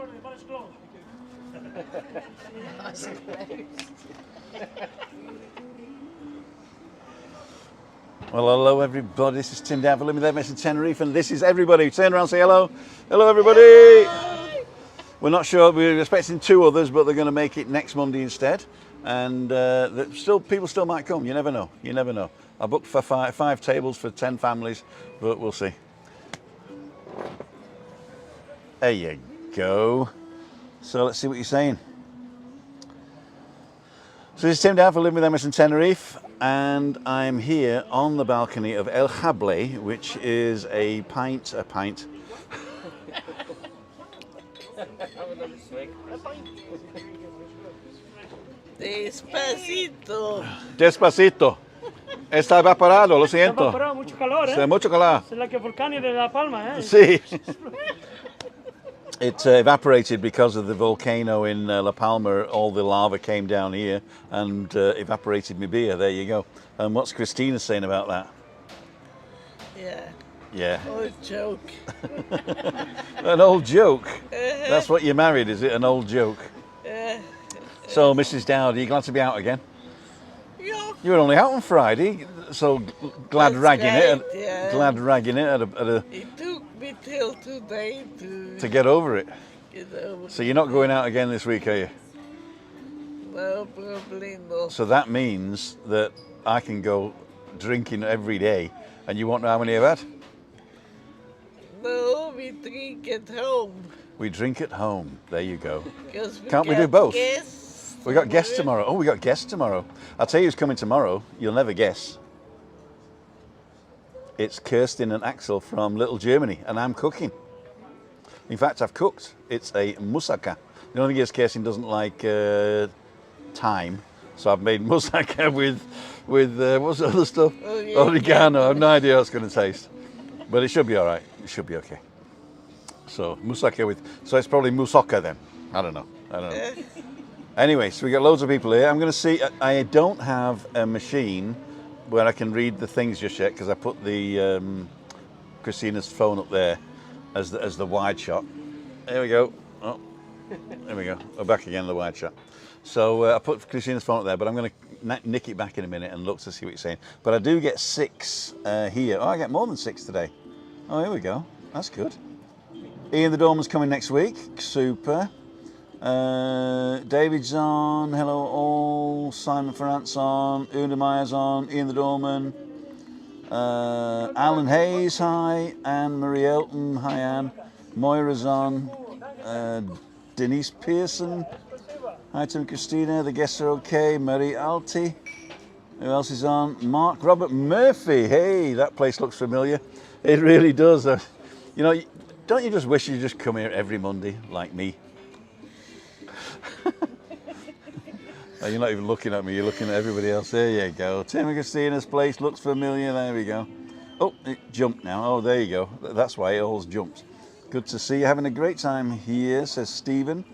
Well, hello everybody, this is Tim down for LEDERHOSEN in Tenerife, and this is everybody. Turn around and say hello. Hello everybody! Hello. We're not sure, we're expecting 2 others, but they're going to make it next Monday instead. And people still might come, you never know, you never know. I booked for five tables for 10 families, but we'll see. There you go. So let's see what you're saying. So this is Tim down for LEDERHOSEN in Tenerife, and I'm here on the balcony of El Jable, which is a pint. Despacito. Despacito. Está evaporado, lo siento. Está evaporado, mucho calor, ¿eh? Sí, mucho calor. Es la que volcán de La Palma, ¿eh? Sí. It evaporated because of the volcano in La Palma. All the lava came down here and evaporated my beer. There you go. And what's Christina saying about that? Yeah. Old joke. An old joke? That's what you married, is it? An old joke? So, Mrs. Dowd, are you glad to be out again? Yeah. You were only out on Friday, so glad That's ragging right, it. yeah. Glad ragging it at a It took me till today to get over it. get over. So you're not going out again this week, are you? No, probably not. So that means that I can go drinking every day, and you won't know how many I've had. No, we drink at home. We drink at home. There you go. Can't we do both? Guests We got guests tomorrow. Oh, we got guests tomorrow. I'll tell you who's coming tomorrow. You'll never guess. It's Kirsten and Axel from Little Germany, and I'm cooking. In fact, I've cooked. It's a moussaka. The only thing is Kirsten doesn't like thyme, so I've made moussaka with what's the other stuff? Oregano. I have no idea how it's going to taste, but it should be all right. It should be okay. So moussaka so it's probably moussaka then. I don't know. Anyway, so we got loads of people here. I'm going to see. I don't have a machine where I can read the things just yet because I put the Christina's phone up there as the wide shot. There we go. Oh, there we go. We're back again, the wide shot. So I put Christina's phone up there, but I'm going to nick it back in a minute and look to see what you're saying. But I do get 6 here. Oh, I get more than 6 today. Oh, here we go. That's good. Ian the Doorman's coming next week. Super. David's on. Hello all. Simon Ferrant's on. Una Meyer's on. Ian the Doorman. Alan Hayes, hi. Anne Marie Elton, hi Anne. Moira's on. Denise Pearson. Hi Tim and Christina. The guests are okay. Marie Alti. Who else is on? Mark Robert Murphy. Hey, that place looks familiar. It really does. You know, don't you just wish you just come here every Monday like me? Oh, you're not even looking at me, you're looking at everybody else. There you go. Tim and Christina's place looks familiar. There we go. Oh, it jumped now. Oh, there you go. That's why it always jumps. Good to see you. Having a great time here, says Stephen.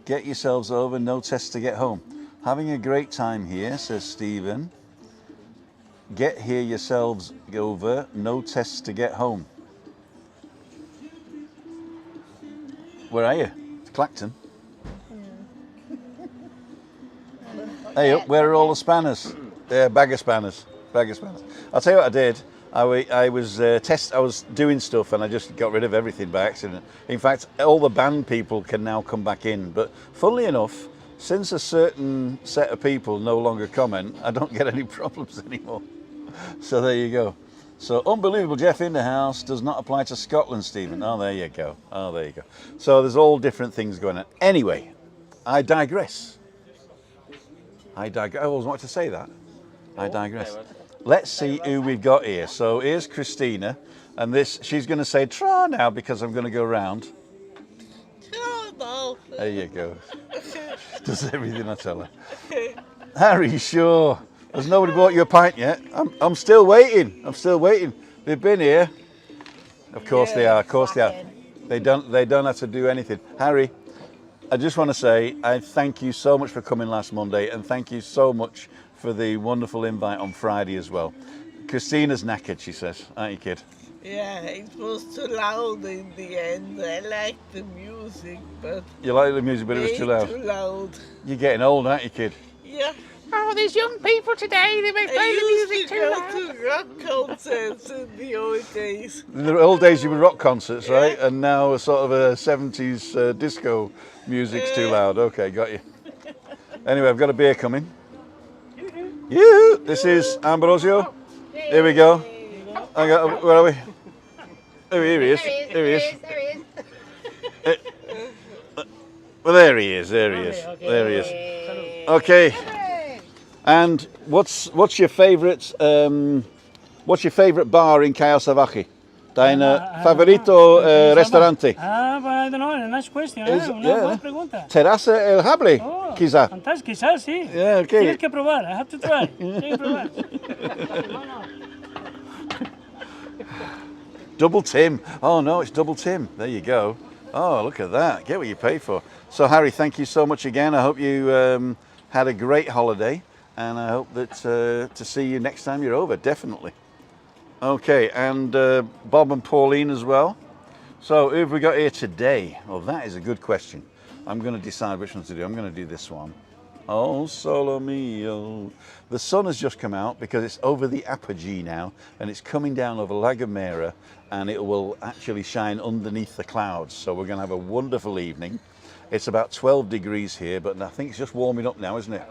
Get yourselves over. No test to get home. Having a great time here, says Stephen. Get here yourselves over. No tests to get home. Where are you? Clacton. Hey, where are all the spanners? Yeah, bag of spanners. Bag of spanners. I'll tell you what I did. I was doing stuff and I just got rid of everything by accident. In fact, all the band people can now come back in. But funnily enough, since a certain set of people no longer comment, I don't get any problems anymore. So there you go. So unbelievable Jeff in the house does not apply to Scotland, Stephen. Oh, there you go. Oh, there you go. So there's all different things going on. Anyway, I digress. I always wanted to say that. I digress. Let's see who we've got here. So here's Christina, and she's going to say "tra" now because I'm going to go round. No. There you go. She does everything I tell her. Harry, sure. Has nobody bought you a pint yet? I'm still waiting. I'm still waiting. They've been here. Of course they are. Of course they are. They don't have to do anything. Harry, I just want to say I thank you so much for coming last Monday, and thank you so much for the wonderful invite on Friday as well. Christina's knackered, she says. Aren't you, kid? Yeah, it was too loud in the end. I liked the music, but You like the music, but it was way too loud. too loud. You're getting old, aren't you, kid? Yeah. Oh, there's young people today, they may play the I music used to too go loud. to rock concerts in the old days. In the old days, you were rock concerts, right? And now a sort of a 70s disco music's too loud. Okay, got you. Anyway, I've got a beer coming. Yoo-hoo! This is Ambrosio. Here we go. Where are we? Oh, here he is. Here he is. There he is. Well, there he is. There he is. There he is. Okay. And what's your favourite bar in Cayo Salvaje? Dein favorito restaurante? But I don't know, a nice question. Is- Una yeah. buena pregunta. Terraza El Hable, Oh, quizá. Fantástico, quizás sí. Yeah, okay. Tienes que probar, I have to try. Tienes que probar. No, no. Double Tim. Oh no, it's Double Tim. There you go. Oh, look at that. Get what you pay for. So Harry, thank you so much again. I hope you had a great holiday, and I hope that to see you next time you're over, definitely. Okay, and Bob and Pauline as well. So who have we got here today? Well, that is a good question. I'm going to decide which one to do. I'm going to do this one. Oh, solo mio. The sun has just come out because it's over the apogee now, and it's coming down over La Gomera, and it will actually shine underneath the clouds. So we're going to have a wonderful evening. It's about 12 degrees here, but I think it's just warming up now, isn't it?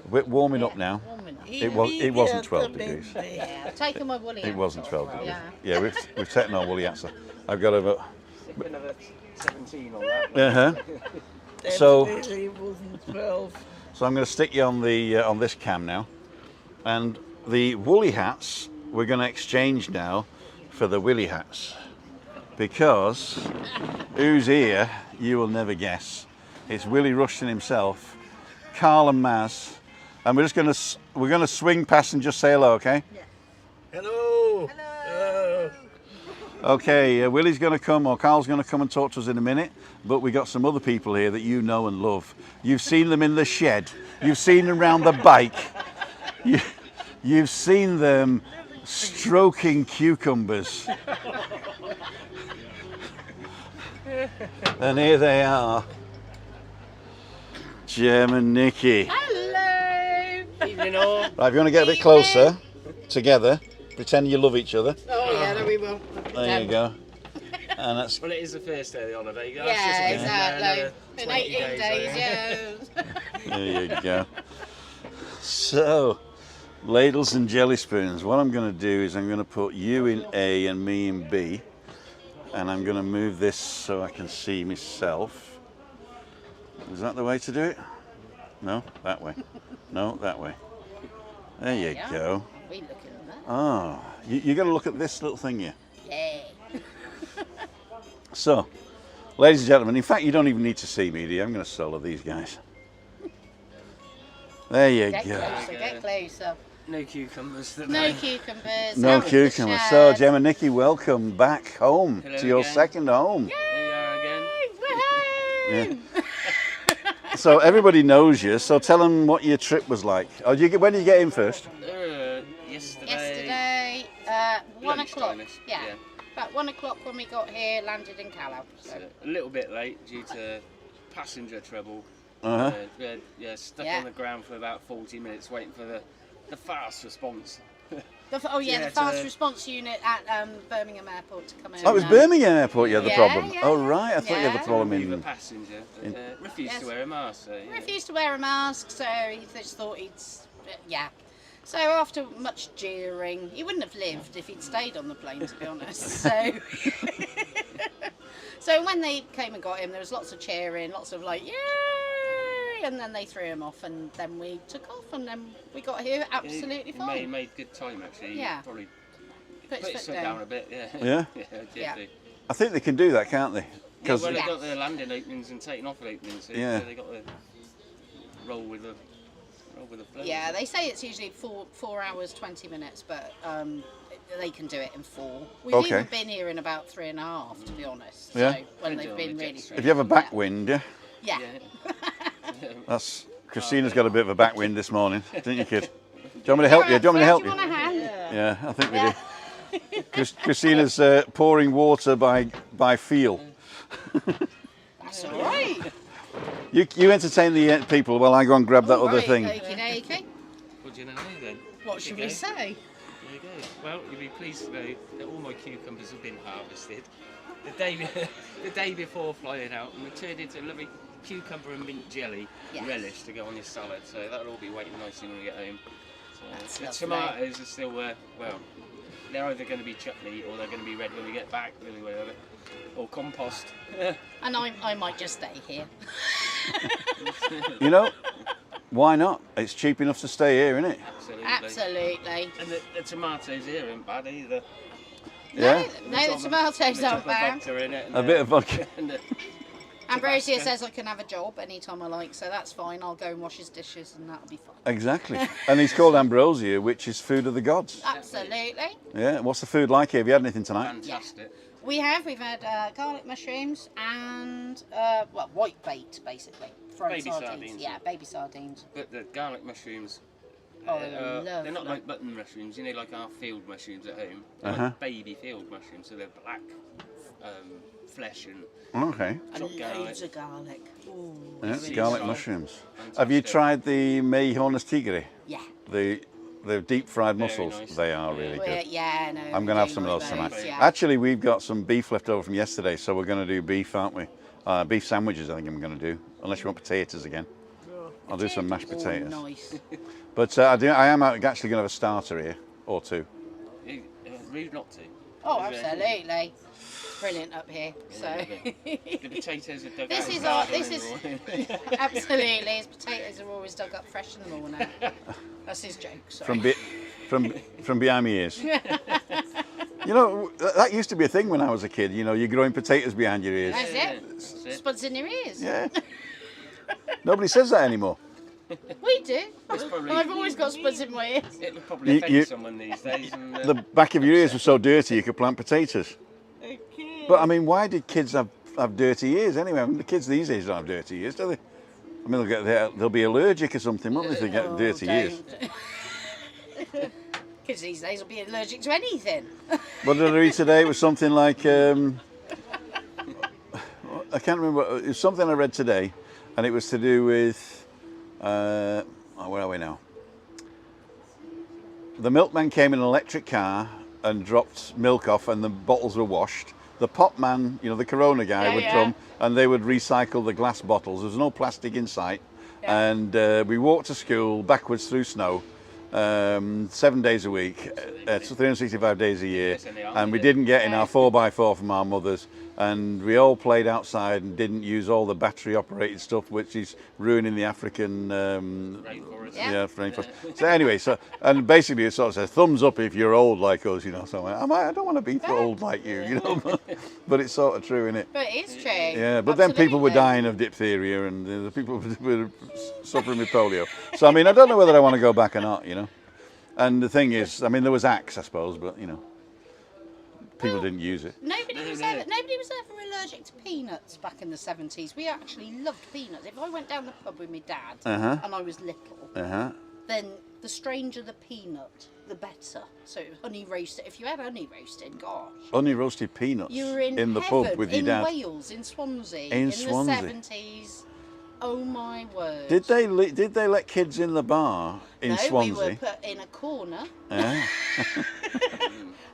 We're warming up now. It wasn't 12 degrees. Yeah, I've taken my woolly It out. wasn't 12 degrees. Yeah. Yeah, we've taken our woolly hats. I've got a. Another 17 on that. So- Definitely it wasn't 12. So I'm going to stick you on the on this cam now, and the woolly hats we're going to exchange now for the Willy hats, because who's here? You will never guess. It's Willy Rushton himself, Carl and Maz, and we're going to swing past and just say hello, okay? Hello. Hello. Okay, Willy's going to come, or Carl's going to come and talk to us in a minute, but we got some other people here that you know and love. You've seen them in the shed, you've seen them around the bike, you've seen them stroking cucumbers. And here they are, Jem and Nikki. Hello. Evening all. Right, if you want to get a bit closer, together, pretend you love each other. Oh yeah, there we will. There you go. And that's Well, it is the first day of the holiday. Yeah, exactly. In 20 18 days, days, yeah. There you go. So, ladles and jelly spoons. What I'm going to do is I'm going to put you in A and me in B. And I'm going to move this so I can see myself. Is that the way to do it? No, that way. No, that way. There you Yeah. go. We looking at that. Oh, you got to look at this little thing here. Yeah. So, ladies and gentlemen, in fact, you don't even need to see me, do you? I'm going to solo these guys. There you Get go. closer, get closer. No cucumbers today. No cucumbers. No out of the cucumbers. So, shed. Jem and Nikki, welcome back home Hello to your again. second home. Here we are again. Woohoo! So everybody knows you. So tell them what your trip was like. Oh, when did you get in first? Yesterday. Yesterday, 1 o'clock. Lunchtime-ish, Yeah. About 1 o'clock when we got here, landed in Callao. So. A little bit late due to passenger trouble. Uh-huh. Stuck Yeah. on the ground for about 40 minutes waiting for the fast response. The Yeah, fast to- response unit at Birmingham Airport to come in. Oh, it was Birmingham Airport you had the Yeah, problem. yeah, Oh, right. I thought you had the yeah. problem Leave a in. passenger, but in- refused Yes. to wear a mask. So, yeah. Refused to wear a mask, so he just thought yeah. So after much jeering, he wouldn't have lived if he'd stayed on the plane, to be honest. So, so when they came and got him, there was lots of cheering, lots of like, yay! And then they threw him off, and then we took off, and then we got here absolutely He fine. made good time actually. Yeah. Probably Put put his foot down a bit. Yeah. Yeah? Yeah. I think they can do that, can't they? Yeah, well, they Yeah. got the landing openings and taking off openings. So Yeah. they got to roll with the flow. Yeah, they say it's usually 4 hours 20 minutes, but they can do it in 4. We've Okay. even been here in about 3.5, to be honest. Yeah. So when Depends they've on been the really jet strict. If you have a backwind, yeah. Yeah. Yeah. That's Christina's got a bit of a backwind this morning, didn't you, kid? Do you want me to help you? Do you want me to help Do you? you want a hand? Yeah, I think we do. Christina's pouring water by feel. That's all right. You entertain the people while I go and grab that other thing. Okey-dokey. What do you know then? What should we say? There you go. Well, you'll be pleased to know that all my cucumbers have been harvested the day before flying out, and they turned into a lovely cucumber and mint jelly relish to go on your salad. So that'll all be waiting nicely when we get home. So That's the lovely. tomatoes are still well, they're either going to be chutney or they're going to be red when we get back, really, whatever, or compost. And I might just stay here. You know, why not? It's cheap enough to stay here, isn't it? Absolutely. And the tomatoes here aren't bad either. Yeah. No, the tomatoes aren't bad. A bit of vodka. Ambrosia says I can have a job anytime I like, so that's fine. I'll go and wash his dishes and that'll be fine. Exactly. And he's called ambrosia, which is food of the gods. Absolutely. Yeah. What's the food like here? Have you had anything tonight? Fantastic. We've had garlic mushrooms and white bait basically. Fried Baby sardines. Yeah, baby sardines. But the garlic mushrooms, Oh, they're not lovely. like button mushrooms, you know, like our field mushrooms at home. They're like baby field mushrooms, so they're black flesh and Okay. And chopped garlic. loads of garlic. Ooh. Yeah, Sea garlic salt. mushrooms. Fantastic. Have you tried the mejillones tigre? Yeah. The deep fried Very mussels? nice. They are really good. Yeah, no. I'm we going to have do some of like those tonight. Yeah. Actually, we've got some beef left over from yesterday, so we're going to do beef, aren't we? Beef sandwiches, I think I'm going to do. Unless you want potatoes again. I'll do some mashed potatoes. Oh, nice. But I am actually going to have a starter here, or two. Rude not to. Oh, absolutely. Brilliant up here. So The potatoes are dug This out. is of our- the this garden is- and all. absolutely, his potatoes are always dug up fresh in the morning. That's his joke. Sorry. From behind my ears. You know, that used to be a thing when I was a kid. You know, you're growing potatoes behind your ears. That's it. That's it. Spuds in your ears. Yeah. Nobody says that anymore. We do. It's probably- I've always got spuds in my ears. It would probably offend someone these days. And, The back of your ears were so dirty you could plant potatoes. But I mean, why did kids have dirty ears anyway? I mean, the kids these days don't have dirty ears, do they? I mean, they'll be allergic or something, won't they, if they get dirty ears? Kids these days will be allergic to anything. What did I read today? It was something like, I can't remember, it was something I read today, and it was to do with, where are we now? The milkman came in an electric car and dropped milk off and the bottles were washed. The pot man, you know, the Corona guy would come and they would recycle the glass bottles. There was no plastic in sight. Yeah. And we walked to school backwards through snow, 7 days a week, 365 days a year. And we didn't get in our 4x4 from our mothers. And we all played outside and didn't use all the battery operated stuff, which is ruining the African rainforest. rainforest. So anyway, and basically it sort of says thumbs up if you're old like us, you know. So I don't want to be old like you, you know. But it's sort of true, isn't it? But it is true. Yeah, but then people were Absolutely. dying of diphtheria and the people were suffering with polio. So I mean, I don't know whether I want to go back or not, you know. And the thing is, I mean, there was axe, I suppose, but you know, people didn't use it. Nobody was ever allergic to peanuts back in the 70s. We actually loved peanuts. If I went down the pub with my dad and I was little, then the stranger the peanut, the better. So honey roasted. If you had honey roasted, gosh. Honey roasted peanuts You were in the heaven, pub with your in dad. Wales, in Swansea, In the Swansea. 70s. Oh my word! Did they let kids in the bar in no, Swansea? we were put in a corner, Yeah.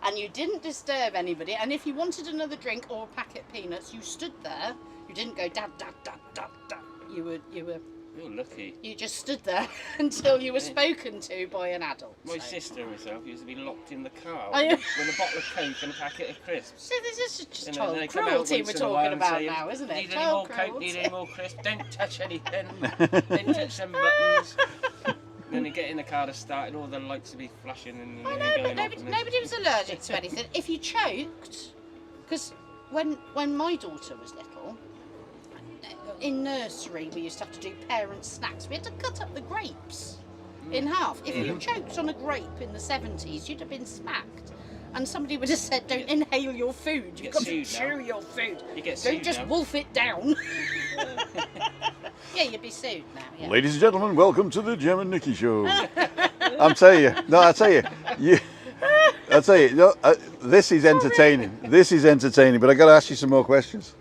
and you didn't disturb anybody. And if you wanted another drink or a packet of peanuts, you stood there. You didn't go dad, dad, dad, dad, dad. You You're lucky. just stood there until you were spoken to by an adult. My so. sister and myself used to be locked in the car Oh, yeah. with a bottle of Coke and a packet of crisps. So this is just And child they come out cruelty once we're in a while talking and about say, now, isn't it? Need any Child more Coke? cruelty. Need any more crisps? Don't touch anything. Don't touch them buttons. Then you get in the car to start and all the lights will be flashing and I know, going but off. nobody was allergic to anything. If you choked, because when my daughter was little, in nursery we used to have to do parent snacks. We had to cut up the grapes in half. If you choked on a grape in the 70s, you'd have been smacked. And somebody would have said, don't inhale your food. You've get got to sued chew now. your food. You get Don't sued just now. wolf it down. Yeah, you'd be sued now. Yeah. Ladies and gentlemen, welcome to the Gem and Nikki show. I tell you, I'll tell you, this is entertaining. This is entertaining, but I got to ask you some more questions.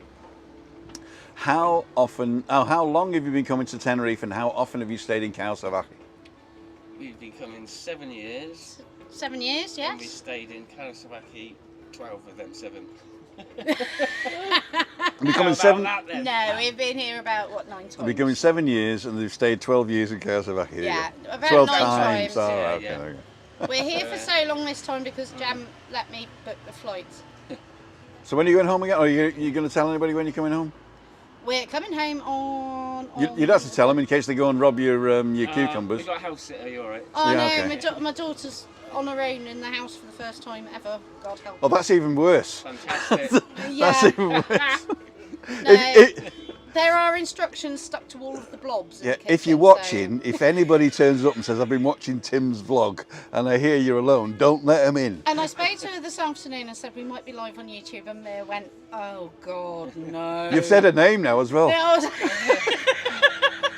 How long have you been coming to Tenerife, and how often have you stayed in Canarias? We've been coming 7 years. 7 years, And we yes. stayed in Canarias 12 of them 7. Becoming 7. No, we've been here about, what, 9 times? Becoming 7 years, and they've stayed 12 years in Canarias. Yeah, about 12 9 times. times. Oh, Yeah, okay, yeah. okay. We're here for so long this time because Jam let me book the flights. So when are you going home again? Or are you going to tell anybody when you're coming home? We're coming home on... You'd have to tell them in case they go and rob your cucumbers. We've got a house sitter, you alright? Oh Yeah, no, okay. my daughter's on her own in the house for the first time ever. God help Oh, her. that's even worse. Fantastic. That's even worse. No, there are instructions stuck to all of the blobs. In Yeah, the kitchen, if you're watching, if anybody turns up and says, I've been watching Tim's vlog and I hear you're alone, don't let them in. And I spoke to her this afternoon and said we might be live on YouTube, and Mia went, "Oh God, no." You've said her name now as well. Yeah, I was-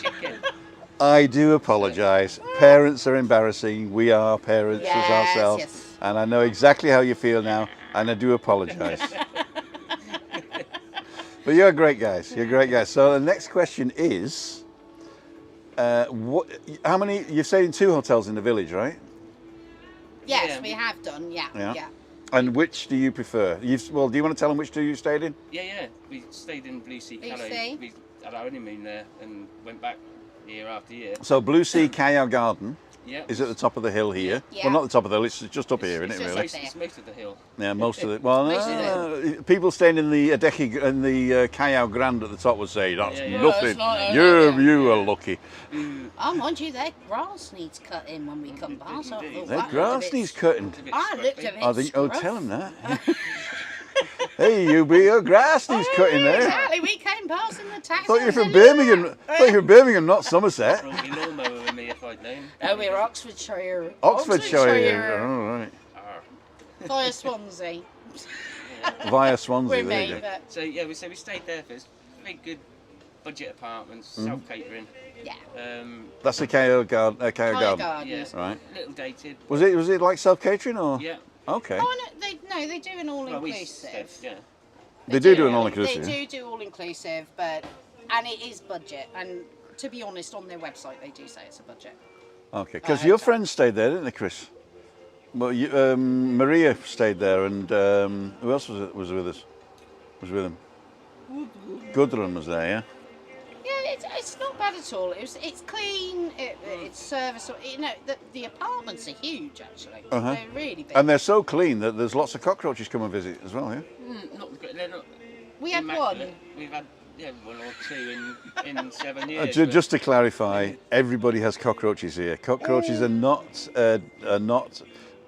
Chicken. I do apologise. Parents are embarrassing. We are parents as Yes, ourselves. yes. And I know exactly how you feel now, and I do apologise. But you're great guys. You're great guys. So the next question is, how many, you've stayed in 2 hotels in the village, right? Yes, Yeah. we have done. Yeah, Yeah. yeah. And which do you prefer? Do you want to tell them which 2 you stayed in? Yeah. We stayed in Blue Sea Blue Calais. Sea. We had our honeymoon there and went back year after year. So Blue Sea Cayao Garden Yeah. is at the top of the hill here. Yeah. Well, not the top of the hill, it's just up here, It's isn't it, just really? most- It's most of the hill. Yeah, most of it. Well, Most of no, people staying in the Adeki and the Cayao Grand at the top would say that's Yeah, yeah. nothing. it's not, You are lucky. Oh, mind you, their grass needs cutting when we come past. I thought, Their that grass looked a bit- needs cutting. It's a bit I looked a scruffy. bit Oh, scruff. tell them that. Hey, your grass needs cutting there. Exactly, we came past in the taxi. Thought you were and from said, "Look." Birmingham. Thought you were from Birmingham, not Somerset. Brought me lawnmower with me if I'd known. No, we're Oxfordshire. Oxfordshire. Oh, right. Arr. Via Swansea. Via Swansea. We're There you me, go. but So we stayed there for very good budget apartments, self-catering. yeah. That's the Cayao Garden. Higher Garden. Gardens. Yeah, Right. little dated. Was it like self catering or? Yeah. Okay. Oh, no, they do an Well, we all-inclusive. stayed, yeah. They do an all inclusive. They do all-inclusive, and it is budget. And to be honest, on their website they do say it's a budget. Okay, because your friends stayed there, didn't they, Chris? Well, Maria stayed there, and who else was with us? Was with them? Gudrun was there, yeah. Yeah, it's not bad at all. It's clean. It's service. The apartments are huge actually. Uh-huh. They're really big. And they're so clean that there's lots of cockroaches come and visit as well, yeah. They're not we had immaculate. one. We've had 1 or 2 in 7 years. Just to clarify, everybody has cockroaches here. Cockroaches are not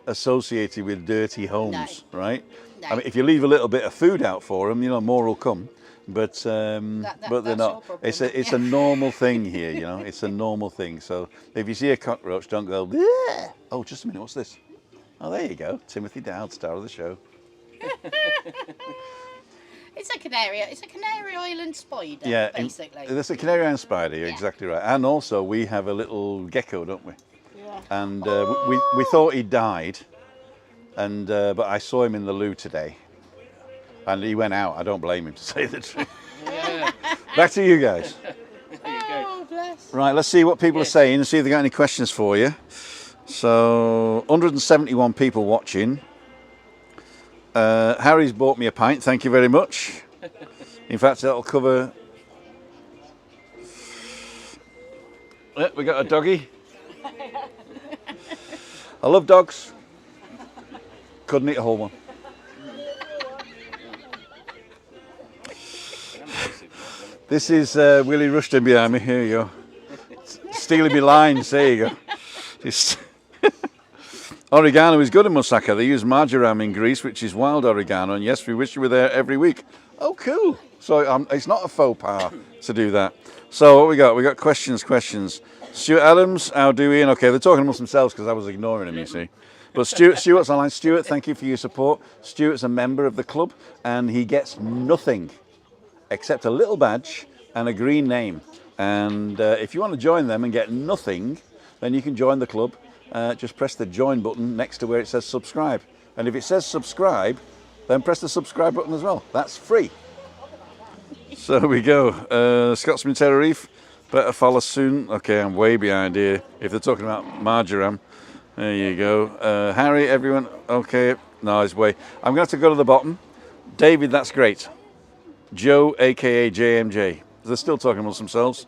associated with dirty homes, right? No. I mean, if you leave a little bit of food out for them, more will come. But but they're that's your not. problem. It's a normal thing here, It's a normal thing. So if you see a cockroach, don't go. "Bleh." Oh, just a minute. What's this? Oh, there you go. Timothy Dowd, star of the show. It's a Canary Island spider. Yeah, basically. There's a Canary Island spider. You're Yeah. exactly right. And also we have a little gecko, don't we? Yeah. And we thought he died, and but I saw him in the loo today, and he went out. I don't blame him, to say the truth. Yeah. Back to you guys. There you go. Oh, bless. Right, let's see what people are Yes. saying and see if they've got any questions for you. So 171 people watching. Harry's bought me a pint. Thank you very much. In fact, that'll cover. Yeah, we got a doggy. I love dogs. Couldn't eat a whole one. This is Willy Rushton behind me. Here you go. Stealing me lines. There you go. Just oregano is good in Moussaka. They use marjoram in Greece, which is wild oregano. And yes, we wish you were there every week. Oh, cool. So it's not a faux pas to do that. So what we got? We got questions. Stuart Adams, how do we? Okay, they're talking amongst themselves because I was ignoring him, you see. But Stuart's online. Stuart, thank you for your support. Stuart's a member of the club, and he gets nothing except a little badge and a green name. And if you want to join them and get nothing, then you can join the club. Just press the join button next to where it says subscribe. And if it says subscribe, then press the subscribe button as well. That's free. So we go. Scotsman Tenerife, better follow soon. Okay, I'm way behind here. If they're talking about marjoram, there you go. Harry, everyone, okay. No, it's way. I'm going to have to go to the bottom. David, that's great. Joe, aka JMJ. They're still talking amongst themselves.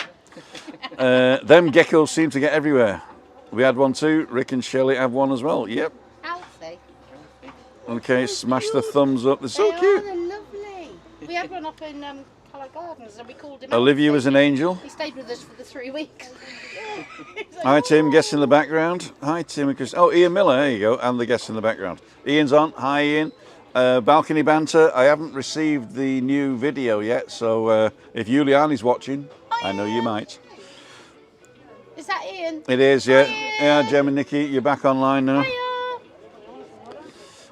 Them geckos seem to get everywhere. We had one too. Rick and Shelley have one as well. Yep. Healthy. Okay, smash the thumbs up. They're so They cute. are, they're lovely. We had one up in Colour Gardens and we called him Olivia Alfie. was an angel. He stayed with us for the 3 weeks. Hi Tim, guest in the background. Hi Tim and Chris. Oh, Ian Miller, there you go, and the guest in the background. Ian's on. Hi Ian. Balcony banter. I haven't received the new video yet, so if Juliani's watching, I know you might. Is that Ian? It is, yeah. Hi, Yeah, Jem and Nikki, you're back online now. Hiya.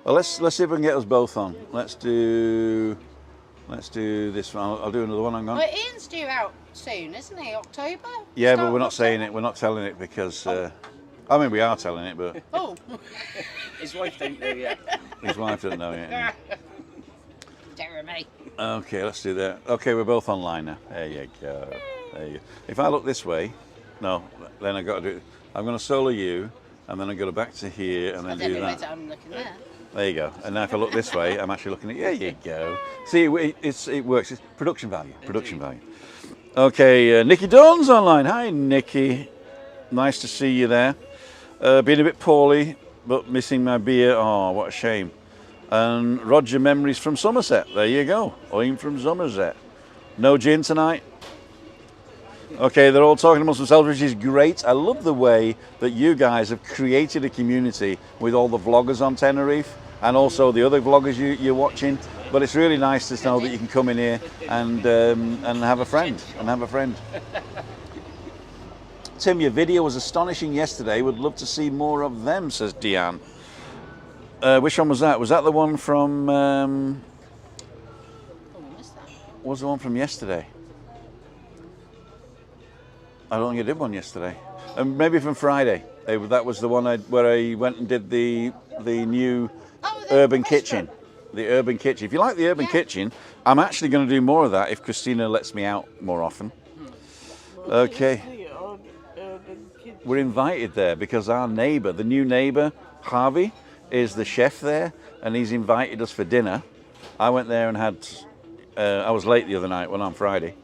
Well, let's see if we can get us both on. Let's do this one. I'll do another one. Hang on. Well, Ian's due out soon, isn't he? October? Yeah, Start but we're not of saying October? it. We're not telling it because. I mean, we are telling it, but Oh, His wife don't know yet. his wife doesn't know yet. Jeremy. Okay, let's do that. Okay, we're both online now. There you go. There you go. If I look this way, no, then I got to do. I'm going to solo you, and then I'm going to go back to here, and I then don't do know whether that. I'm looking there. There you go. And now if I look this way, I'm actually looking at. There you go. See, it works. It's production value. Production value. Okay, Nikki Dawn's online. Hi, Nikki. Nice to see you there. Been a bit poorly, but missing my beer. Oh, what a shame. And Roger Memories from Somerset. There you go. I'm from Somerset. No gin tonight. Okay, they're all talking amongst themselves, which is great. I love the way that you guys have created a community with all the vloggers on Tenerife and also the other vloggers you're watching. But it's really nice to know that you can come in here and have a friend. Tim, your video was astonishing yesterday. Would love to see more of them, says Deanne. Which one was that? Was that the one from? Oh, what's that? What was the one from yesterday? I don't think I did one yesterday. Maybe from Friday. That was the one where I went and did the new The urban restaurant. kitchen. The urban kitchen. If you like the urban kitchen, I'm actually going to do more of that if Christina lets me out more often. Okay. We're invited there because our neighbour, the new neighbour, Harvey, is the chef there, and he's invited us for dinner. I went there and had. I was late the other night, on Friday,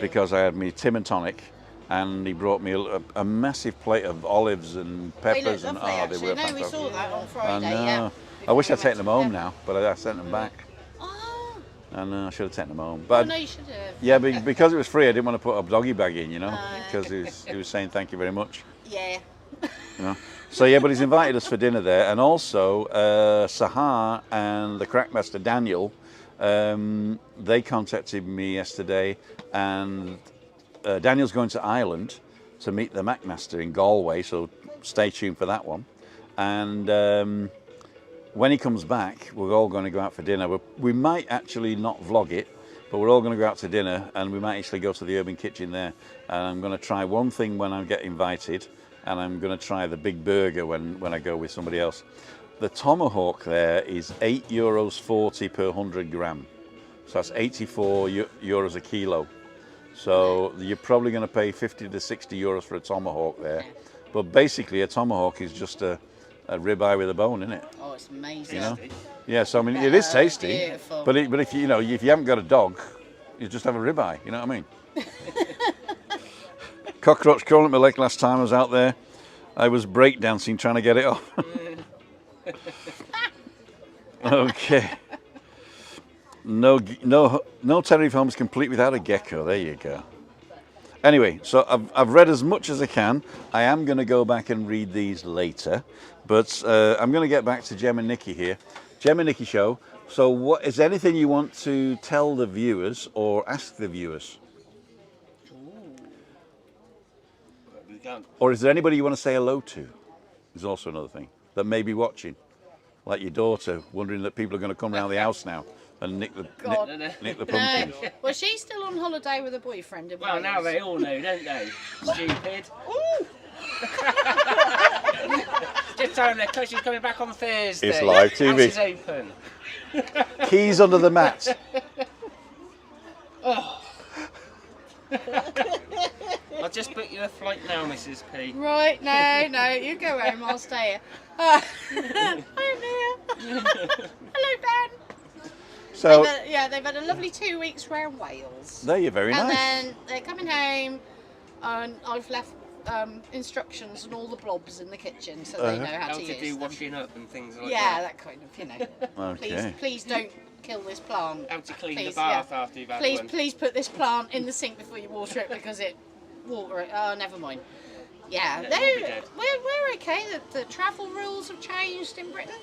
because I had me Tim and tonic, and he brought me a massive plate of olives and They peppers, look and lovely, they actually. were No, we fantastic. saw that on I Friday, know. yeah. I wish I'd Before we taken them went home to now, but I sent them back. Oh, I know, I should have taken them home. oh, But no, you should have. yeah, because it was free, I didn't want to put a doggy bag in, No. because he was saying thank you very much. Yeah. So yeah, but he's invited us for dinner there, and also Sahar and the Crackmaster Daniel, they contacted me yesterday, and Daniel's going to Ireland to meet the Macmaster in Galway, so stay tuned for that one. And when he comes back, we're all going to go out for dinner. We might actually not vlog it, but we're all going to go out to dinner, and we might actually go to the urban kitchen there. And I'm going to try one thing when I get invited, and I'm going to try the big burger when I go with somebody else. The tomahawk there is €8.40 per 100 gram. So that's 84 euros a kilo. So you're probably going to pay 50 to 60 euros for a tomahawk there. But basically a tomahawk is just a ribeye with a bone in it. Oh, it's amazing. You know? Yeah, so I mean, it is tasty. Beautiful. But if you haven't got a dog, you just have a ribeye. You know what I mean? Cockroach crawling at my leg last time I was out there. I was breakdancing trying to get it off. Okay. No Tenerife home is complete without a gecko. There you go. Anyway, so I've read as much as I can. I am going to go back and read these later, but I'm going to get back to Jem and Nikki here. Jem and Nikki show. So what is anything you want to tell the viewers or ask the viewers? Or is there anybody you want to say hello to? Is also another thing that may be watching. Like your daughter, wondering that people are going to come around the house now and nick the pumpkins. No. Well, she's still on holiday with a boyfriend. Well, now they all know, don't they? Stupid. Ooh. Just Sit down there, Coach is coming back on Thursday. It's live TV. House is open. Keys under the mat. Oh. I'll just book you a flight now, Mrs. P. Right, no, you go home, I'll stay here. I'm here. Hello, Ben. So They've had a lovely 2 weeks round Wales. there you're very And nice. then they're coming home, and I've left instructions and all the blobs in the kitchen so they know how How to to use do them. washing up and things like Yeah, that. that kind of, Okay. Please don't kill this plant. How to clean Please, the bath yeah. after you've had Please, one. please put this plant in the sink before you water it because water it. Oh, never mind. Yeah, Yeah, it will be dead. we're okay. The travel rules have changed in Britain,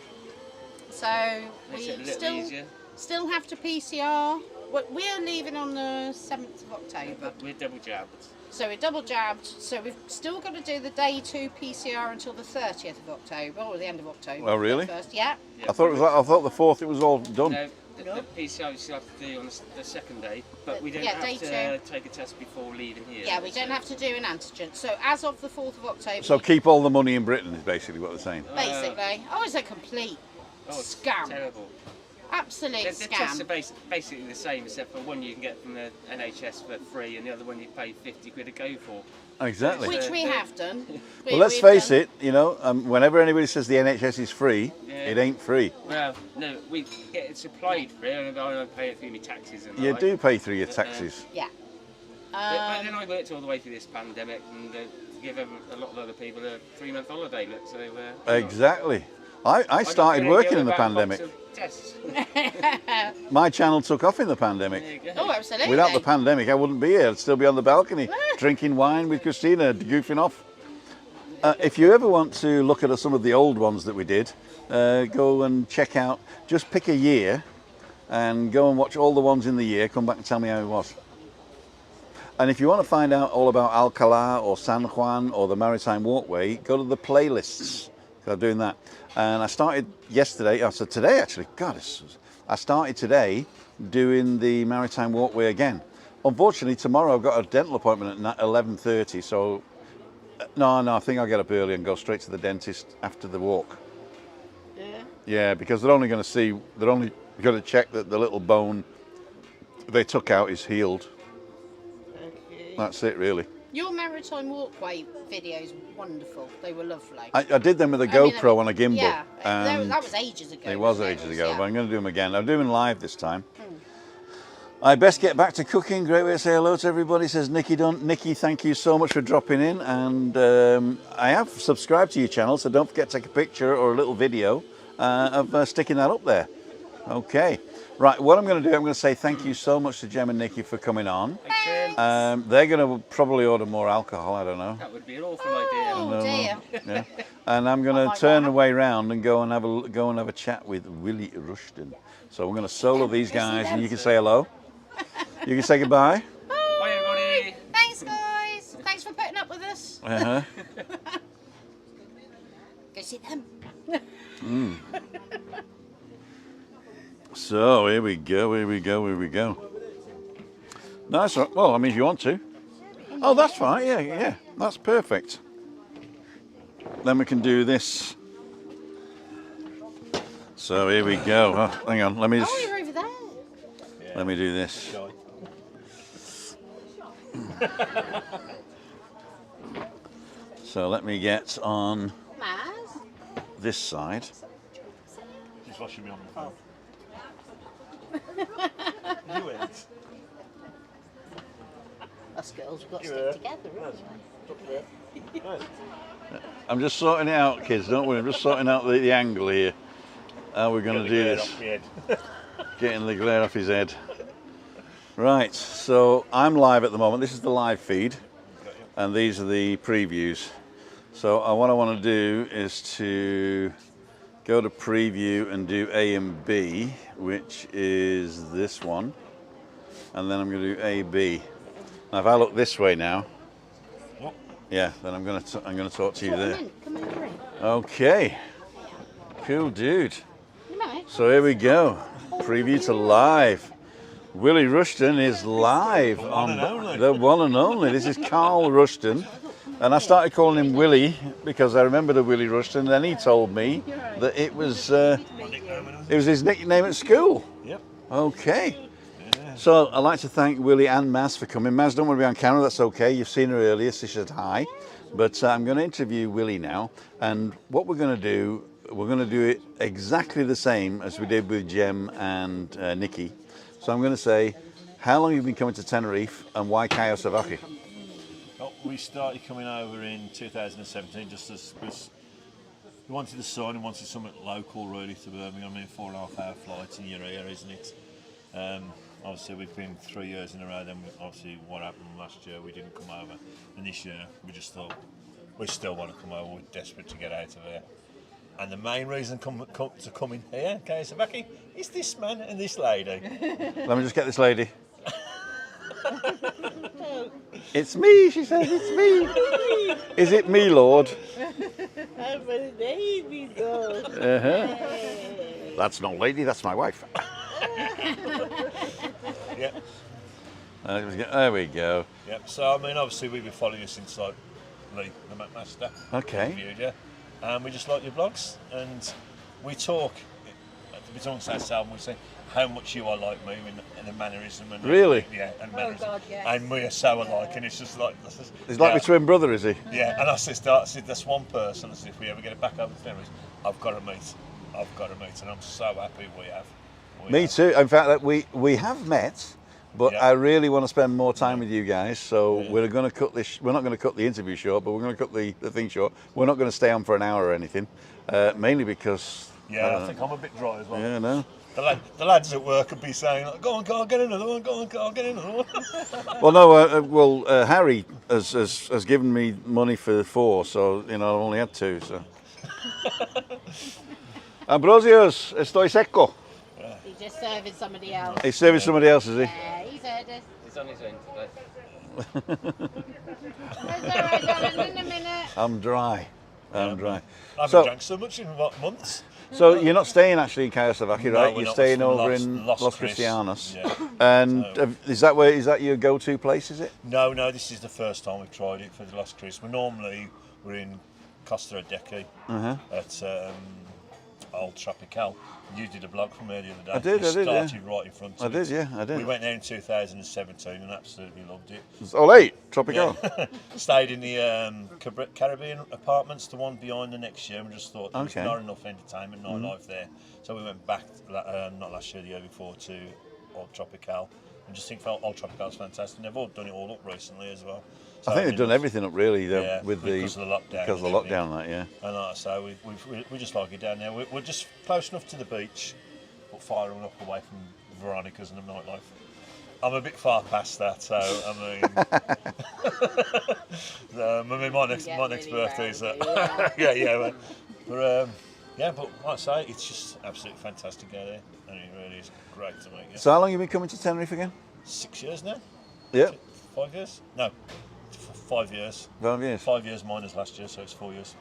so Makes we it a little still easier. still have to PCR. We're leaving on the 7th of October, We're double jabbed. so we're double jabbed. So we've still got to do the day 2 PCR until the 30th of October or the end of October. Oh, really? First, yeah. I thought I thought the 4th it was all done. No, the PCR you still have to do on the second day, but we don't Yeah, have day to take a test before leaving here. Yeah, we don't have to do an antigen. So as of the 4th of October, So keep all the money in Britain is basically what they're saying. basically, it's a complete It's scam. terrible. Absolute The tests are scam. basically the same, except for one you can get from the NHS for free, and the other one you pay 50 quid to go for. Exactly. Which we have done. Well, let's face it, whenever anybody says the NHS is free, Yeah. it ain't free. Well, no, we get it supplied free, and I pay it through my taxes and the You like. do pay through your taxes. Yeah. But then I worked all the way through this pandemic, and to give a lot of other people a 3-month holiday. Look, so Exactly. I I'm started gonna working go in the about a box pandemic. of tests. My channel took off in the pandemic. There you go. Oh, absolutely. Without the pandemic, I wouldn't be here. I'd still be on the balcony, drinking wine with Christina, goofing off. If you ever want to look at some of the old ones that we did, go and check out, just pick a year and go and watch all the ones in the year, come back and tell me how it was. And if you want to find out all about Alcalá or San Juan or the Maritime Walkway, go to the playlists. I'm doing that. And I started yesterday, today actually, I started today doing the Maritime Walkway again. Unfortunately, tomorrow I've got a dental appointment at 11:30, so no, I think I'll get up early and go straight to the dentist after the walk. Yeah. Yeah, because they're only going to check that the little bone they took out is healed. Okay. That's it, really. Your Maritime Walkway videos were wonderful. They were lovely. I did them with a I mean, GoPro on a gimbal. Yeah, and that was ages ago. it was wasn't ages ago, Yeah. but I'm going to do them again. I'm doing live this time. I best get back to cooking. Great way to say hello to everybody, says Nikki Dunn. Nikki, thank you so much for dropping in. And I have subscribed to your channel, so don't forget to take a picture or a little video of sticking that up there. Okay. Right, what I'm going to do, I'm going to say thank you so much to Jem and Nikki for coming on. They're going to probably order more alcohol, I don't know. That would be an awful idea. Oh dear. Yeah. And I'm going to turn away round and go and have a chat with Willy Rushton. So we're going to solo these guys, and you can say hello. You can say goodbye. Bye, everybody. Thanks, guys. Thanks for putting up with us. Uh-huh. Go see them. So here we go. Nice. Well, I mean, if you want to. Oh, that's fine. Yeah. That's perfect. Then we can do this. So here we go. Oh, hang on. Let me Oh, you're over there. let me do this. So let me get on Maz. this side. Just washing me on the phone. You ain't. Us girls have got to stick together, haven't I'm just sorting it out, kids. Don't worry. I'm just sorting out the angle here. How we're going to do this. Getting the glare off his head. Right, so I'm live at the moment. This is the live feed, and these are the previews. So what I want to do is to go to preview and do A and B, which is this one, and then I'm going to do A, B. Now, if I look this way now, yeah, then I'm going to talk to you there. Come over in. Okay, cool, dude. You know it. So here we go. Preview to live. Willy Rushton is live on and only. the one and only. This is Carl Rushton, And I started calling him Willy because I remember the Willy Rush, and then he told me that it was his nickname at school. Yep. Okay. So I'd like to thank Willy and Maz for coming. Maz don't want to be on camera, that's okay. You've seen her earlier, so she said hi. But I'm going to interview Willy now, and what we're going to do it exactly the same as we did with Jem and Nikki. So I'm going to say, how long have you been coming to Tenerife, and why Cayo Salvaje? Well, we started coming over in 2017 just as we wanted the sun and wanted something local really to Birmingham. I mean, 4.5 hour flight in your ear, isn't it? Obviously we've been 3 years in a row, then obviously what happened last year we didn't come over, and this year we just thought we still want to come over, we're desperate to get out of here. And the main reason to come in here, Cayo Salvaje, is this man and this lady. Let me just get this lady. It's me, she says, it's me. Is it me, Lord? I'm a lady, though. Uh-huh. That's not lady, that's my wife. Yeah. There we go. Yeah. So I mean, obviously we've been following you since like Lee, the McMaster. Okay. Interviewed you, and we just like your blogs, and we talk. We don't say ourselves, we say how much you are like me in the mannerism and really, yeah, and mannerism, God, yes. and we are so alike, and it's just like he's like my twin brother, is he? Yeah, and I said that's one person. I said if we ever get it back over to Tenerife, I've got to meet, and I'm so happy we have. Me too. In fact, we have met, but Yeah. I really want to spend more time with you guys. So we're going to cut this. We're not going to cut the interview short, but we're going to cut the thing short. We're not going to stay on for an hour or anything, mainly because. Yeah, I think I'm a bit dry as well. Yeah, no. The lads at work would be saying, like, "Go on, Carl, get another one. Go on, Carl, get another one." Well, no. Harry has given me money for 4, so you know I've only had 2. So. Ambrosios, estoy seco. He's just serving somebody else. He's serving somebody else, is he? Yeah, he's heard us. He's on his own today. That's all right, darling, in a minute. I'm dry. I'm dry. I haven't So- drank so much in what, months. So you're not staying actually in Cayo Salvaje, No, right? we're You're not. staying We're over Los- in Los Los Cris. Cristianos. Yeah. And So- is that your go-to place? Is it? No, this is the first time we've tried it for the Los Cris. We're in Costa Adeque at Old Tropical. You did a blog from there the other day. I did, You yeah. started right in front of I it. did, yeah, I did. We went there in 2017 and absolutely loved it. Olé, Tropical. Stayed in the Caribbean apartments, the one behind the next year, and just thought there was Okay. not enough entertainment, nightlife there. So we went back, not last year, the year before, to Old Tropical. And just think Old Tropical's fantastic. They've all done it all up recently as well. So, I think they've done everything up really Yeah, with because of the lockdown because of the and everything. lockdown, that yeah. And like I say, we just like it down there. We're just close enough to the beach, but far enough away from Veronica's and the nightlife. I'm a bit far past that, so I mean, my next really birthday's rowdy, but like I say, it's just absolutely fantastic out there, and it really is great to meet you. So how long have you been coming to Tenerife again? 6 years now? Yeah, 5 years? No, 5 years. 5 years. 5 years minus last year, so it's 4 years.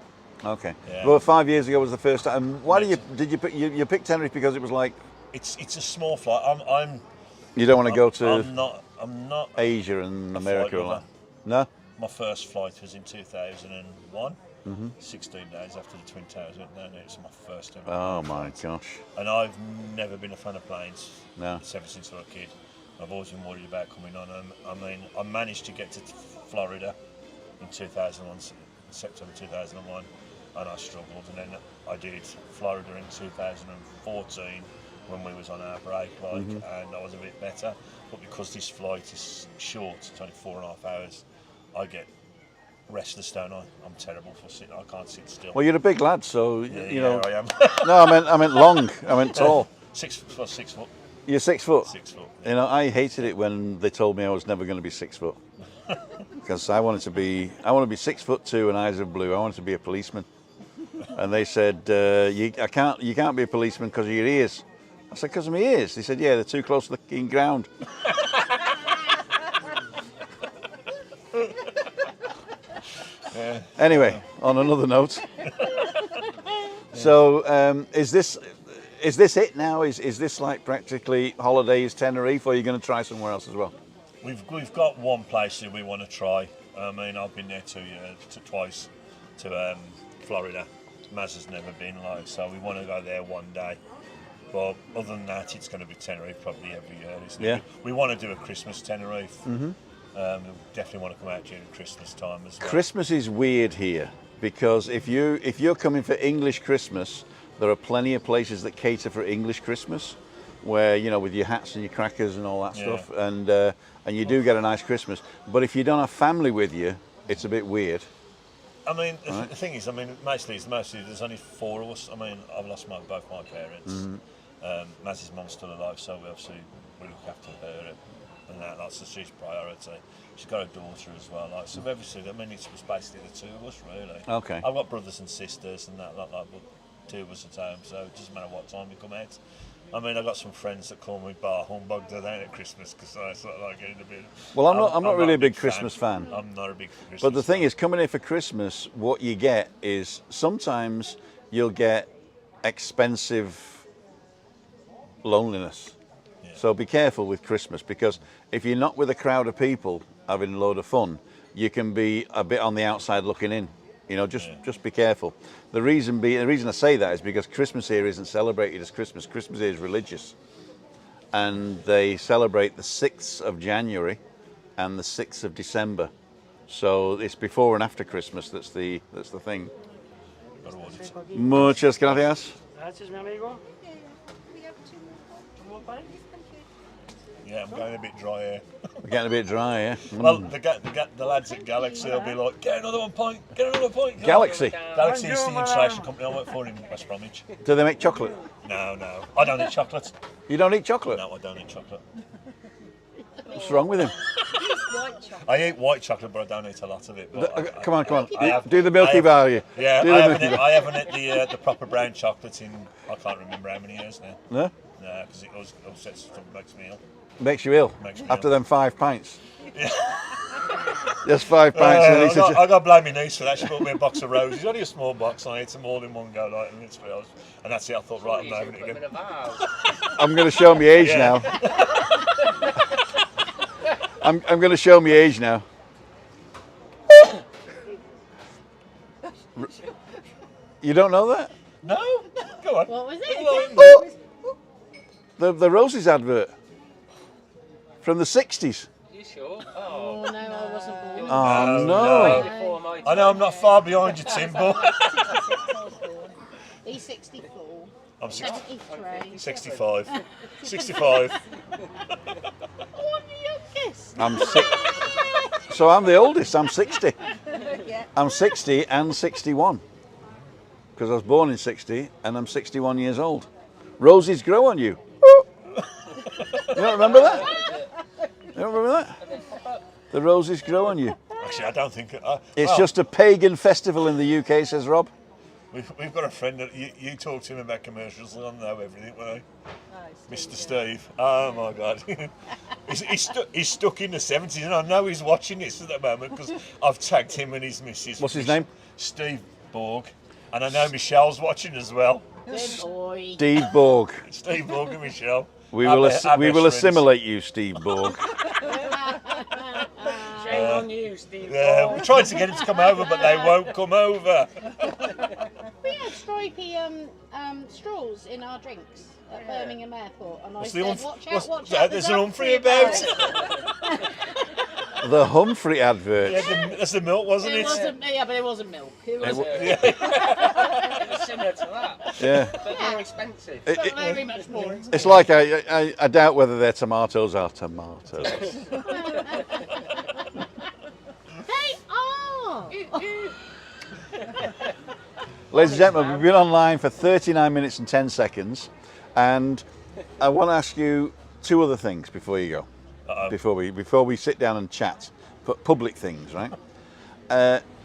Okay. Yeah. Well, 5 years ago was the first time. Why did you pick Tenerife because it was like It's a small flight. I'm you don't want to go to I'm not. Asia and a America flight or lover. that? No. My first flight was in 2001. 16 days after the Twin Towers went down. It was my first ever. Oh my gosh. And I've never been a fan of planes. No. Ever since I was a kid. I've always been worried about coming on them. I mean, I managed to get to Florida in 2001, September 2001, and I struggled. And then I did Florida in 2014 when we was on our break, and I was a bit better. But because this flight is short, it's only 4.5 hours, I get restless, don't I? I'm terrible for sitting. I can't sit still. Well, you're a big lad, so you know. I am. No, I meant long. I meant tall. 6 foot. You're 6 foot. 6 foot. You know, I hated it when they told me I was never going to be 6 foot because I want to be 6'2" and eyes of blue. I wanted to be a policeman, and they said you can't be a policeman because of your ears. I said, because of my ears. They said, yeah, they're too close to the fucking ground. Anyway, on another note. So, is this it now? Is this like practically holidays Tenerife, or are you going to try somewhere else as well? We've got one place that we want to try. I mean, I've been there 2 years, twice to Florida. Maz has never been, like, so we want to go there one day. But other than that, it's going to be Tenerife probably every year, isn't it? Yeah. We want to do a Christmas Tenerife. Mm-hmm. We definitely want to come out during Christmas time as well. Christmas is weird here because if you're coming for English Christmas, there are plenty of places that cater for English Christmas, where with your hats and your crackers and all that stuff, and you do get a nice Christmas. But if you don't have family with you, it's a bit weird. I mean, the thing is, I mean, mostly there's only 4 of us. I mean, I've lost both my parents. Mm-hmm. Maz's mum's still alive, so we look after her and that. Like, so she's priority. She's got a daughter as well. Like, so I mean, it's basically the 2 of us, really. Okay. I've got brothers and sisters and that, but 2 of us at home, so it doesn't matter what time we come out. I mean, I've got some friends that call me bar humbug today at Christmas because I sort of like getting a bit. Well, I'm not really a big Christmas fan. I'm not a big Christmas But the thing fan. is, coming in for Christmas, what you get is sometimes you'll get expensive loneliness. Yeah. So be careful with Christmas, because if you're not with a crowd of people having a load of fun, you can be a bit on the outside looking in. Just be careful. The reason I say that is because Christmas here isn't celebrated as Christmas. Christmas here is religious, and they celebrate the 6th of January and the 6th of December. So it's before and after Christmas. That's the thing. Muchas gracias. Gracias, mi amigo. We have 2 more. One more pint? Yeah, I'm going a bit dry here. We're getting a bit dry, yeah. Well, the lads at Galaxy will be like, get another pint. Galaxy. Galaxy is the insulation company I work for in West Bromwich. Do they make chocolate? No. I don't eat chocolate. You don't eat chocolate? No, I don't eat chocolate. What's wrong with him? I eat white chocolate, but I don't eat a lot of it. But Come on. I have- Do the Milky Bar, you. Yeah, Do I the Milky Bar. haven't ate the proper brown chocolate in, I can't remember how many years now. No? No, because it upsets stuff, makes me ill. Makes you ill. Makes me After ill. them 5 pints. Just 5 pints. and then he said, I got to blame my niece for that. She bought me a box of roses. Only a small box, and I ate them all in one go, like, and that's it. I thought, right, I'm not having it again. I'm going to show my age now. I'm going to show my age now. You don't know that? No? Go on. What was it? Go on. The Roses advert from the 60s. You sure? Oh no, I wasn't born. Oh, No, no. Before my I know I'm not far behind you, Timbo. He's 64. I'm 73. 65. 65. I'm the youngest. I'm So I'm the oldest. I'm 60. I'm 60 and 61. Because I was born in 60 and I'm 61 years old. Roses grow on you. You don't remember that? You don't remember that? The roses grow on you. Actually, I don't think... It's just a pagan festival in the UK, says Rob. We've got a friend that you talk to him about commercials, and I know everything, won't I? Mr. Steve. Oh my God. he's stuck in the 70s, and I know he's watching this at the moment because I've tagged him and his missus. What's his name? Steve Borg. And I know Michelle's watching as well. Good boy. Steve Borg. Steve Borg and Michelle. We Our will best friends. assimilate you, Steve Borg. Shame on you, Steve. Yeah, we tried to get him to come over, but they won't come over. We had stripy straws in our drinks at Birmingham Airport, and I What's said, the watch out, there's an Humphrey about. The Humphrey advert. Yeah, that's the milk, wasn't it? It wasn't, yeah, but it wasn't milk. It was It's similar to that, Yeah. but more expensive. very much more. It's like I doubt whether their tomatoes are tomatoes. They are! Ladies and gentlemen, we've been online for 39 minutes and 10 seconds, and I want to ask you 2 other things before you go. Before we sit down and chat, public things, right?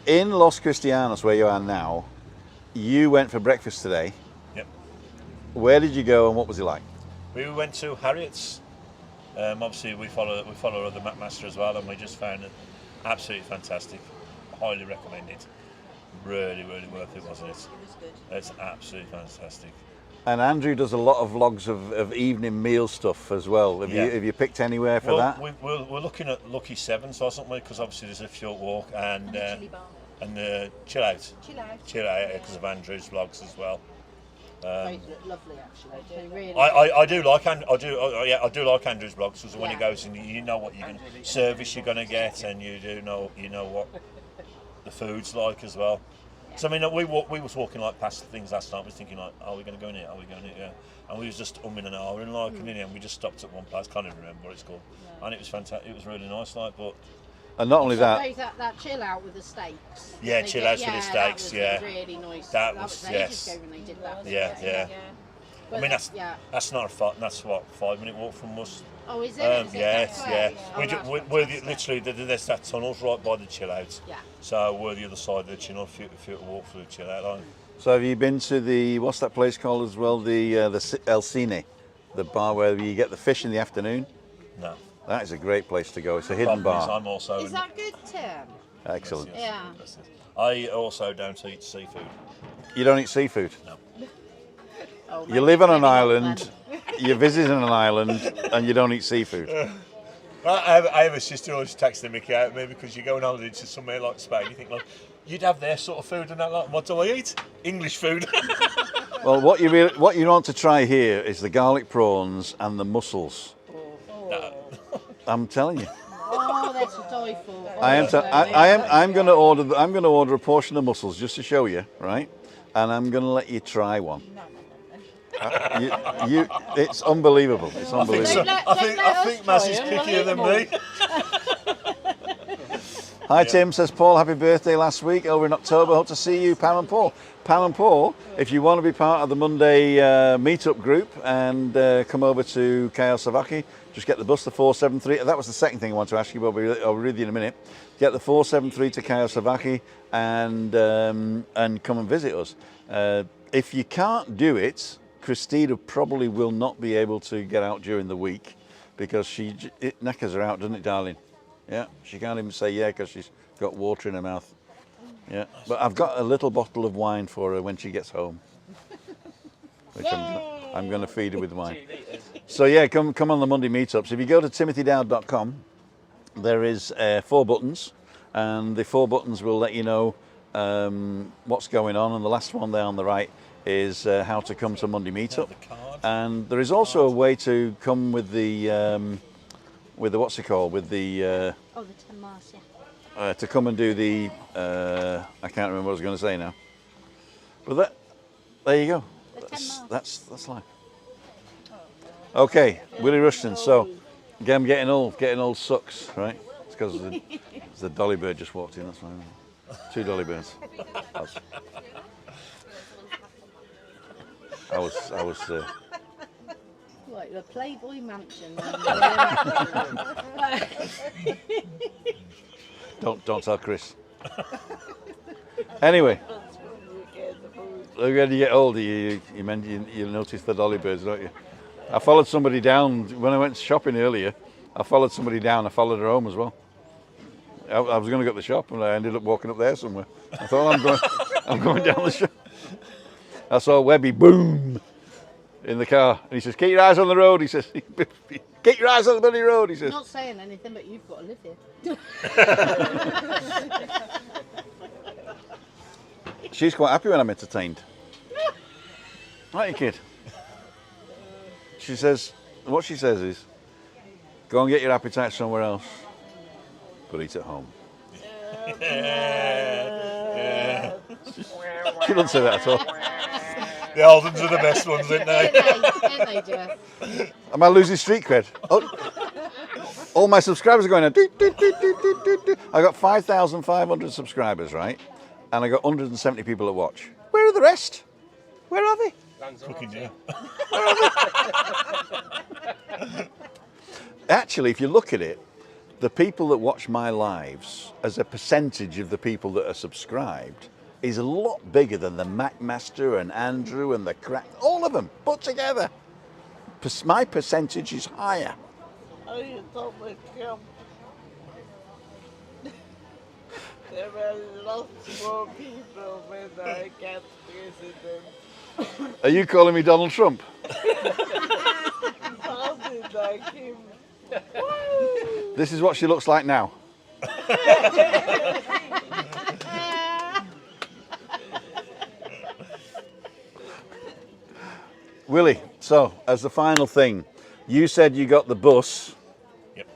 In Los Cristianos, where you are now, you went for breakfast today. Yep. Where did you go and what was it like? We went to Harriet's. Obviously, we follow the Map Master as well, and we just found it absolutely fantastic. Highly recommend it. Really, really worth it, wasn't it? It was good. It's absolutely fantastic. And Andrew does a lot of vlogs of evening meal stuff as well. Have you picked anywhere for that? We're looking at Lucky Sevens or something, because obviously there's a short walk and chill out because of Andrew's vlogs as well. They look lovely, actually. They really. I do like like Andrew's vlogs, because when he goes in, you know what service you're going to get, and you know what the food's like as well. So I mean, we was walking like past things last night. We was thinking like, are we going to go in here? Are we going in here? And we was just umming and ahhing like, and in the end we just stopped at one place. Can't even remember what it's called. And it was fantastic. It was really nice, like, but. And not only that. That chill out with the steaks. Yeah, chill out with the steaks. That was really nice. That was ages ago when they did that. Yeah. But I mean, that's not a that's what 5-minute walk from us. Oh, is it? Yeah. We're literally there's that tunnel's right by the chill out. Yeah. So we're the other side of the tunnel. If you walk through the chill out line. So have you been to the what's that place called as well? The El Cine, the bar where you get the fish in the afternoon. No. That is a great place to go. It's a hidden bar. I'm also. Is that good, Tim? Excellent. Yeah. I also don't eat seafood. You don't eat seafood? No. Oh, You live on an island, you're visiting an island, and you don't eat seafood. I have a sister who's texting Mickey out at me, because you go on holiday to somewhere like Spain, you think like, you'd have their sort of food and that. Like, what do I eat? English food. Well, what you want to try here is the garlic prawns and the mussels. No. I'm telling you. Oh, that's a die for. I'm going to order a portion of mussels just to show you, right? And I'm going to let you try one. It's unbelievable. It's unbelievable. I think Maz is pickier than me. Hi Tim, says Paul, happy birthday last week over in October. Hope to see you, Pam and Paul. Pam and Paul, if you want to be part of the Monday meetup group and come over to Savaki, just get the bus, the 473. That was the second thing I want to ask you, but I'll read you in a minute. Get the 473 to Savaki and come and visit us. If you can't do it, Christina probably will not be able to get out during the week, because it knackers her out, doesn't it, darling? Yeah, she can't even say yeah because she's got water in her mouth. Yeah, but I've got a little bottle of wine for her when she gets home, which I'm going to feed her with wine. So yeah, come on the Monday meetups. If you go to timothydowd.com, there is 4 buttons, and the 4 buttons will let you know what's going on, and the last one there on the right is how to come to Monday meetup. And there is also a way to come with the what's it called, with the the 10 miles, yeah. To come and do the I can't remember what I was going to say now, but there you go. That's life. Okay, Willy Rushton. So again, I'm getting old sucks, right? It's because the dolly bird just walked in. That's why. 2 dolly birds. I was Like the Playboy Mansion. Don't tell Chris. Anyway, when you get older, you notice the dolly birds, don't you? I followed somebody down when I went shopping earlier. I followed somebody down. I followed her home as well. I was going to go to the shop, and I ended up walking up there somewhere. I thought I'm going down the shop. I saw Webby, boom, in the car, and he says, "Keep your eyes on the road." He says, "Keep your eyes on the bloody road." He says. I'm not saying anything, but you've got to live here. She's quite happy when I'm entertained. Right, you kid. She says, what she says is, "Go and get your appetite somewhere else, but eat at home." She doesn't say that at all. The old ones are the best ones, aren't they? Ain't they, Jeff? Am I losing street cred? Oh, all my subscribers are going on. I got 5,500 subscribers, right? And I got 170 people that watch. Where are the rest? Where are they? Cooking dinner. Actually, if you look at it, the people that watch my lives as a percentage of the people that are subscribed is a lot bigger than the Macmaster and Andrew and the Crack, all of them put together. My percentage is higher. Oh, you told me, Kim. There were lots more people when I kept visiting. Are you calling me Donald Trump? Sounded like him. This is what she looks like now. Willie, so as the final thing, you said you got the bus. Yep.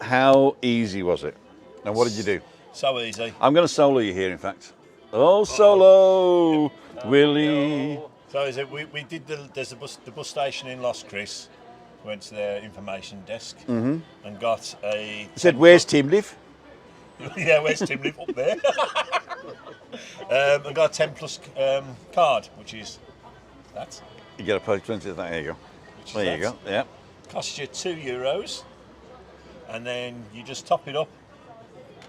How easy was it? And what did you do? So easy. I'm going to solo you here, in fact. Oh, solo, Willie. So is it? We did there's the bus station in Los Cris. Went to their information desk and got a. You said, "Where's Tim live?" Yeah, where's Tim live? Up there. And got a 10+ card, which is that. You get a plenty of that. There you go. There you go. Yeah. Costs you €2, and then you just top it up.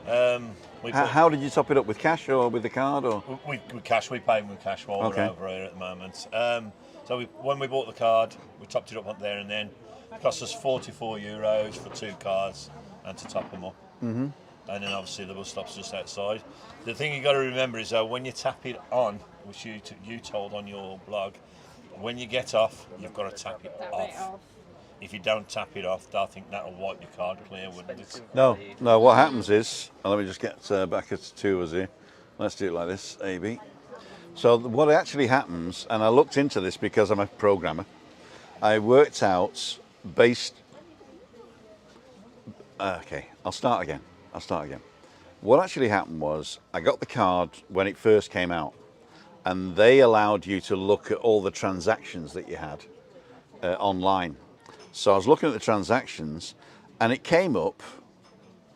How did you top it up, with cash or with the card, or? With cash. We paid with cash while we're over here at the moment. So when we bought the card, we topped it up there and then. It cost us €44 for 2 cards and to top them up. And then obviously the bus stop's just outside. The thing you got to remember is when you tap it on, which you told on your blog, when you get off, you've got to tap it off. If you don't tap it off, I think that'll wipe your card clear, wouldn't it? No. What happens is, let me just get back at 2 of us here. Let's do it like this, A-B. So what actually happens, and I looked into this because I'm a programmer, I worked out okay, I'll start again. What actually happened was, I got the card when it first came out, and they allowed you to look at all the transactions that you had online. So I was looking at the transactions, and it came up,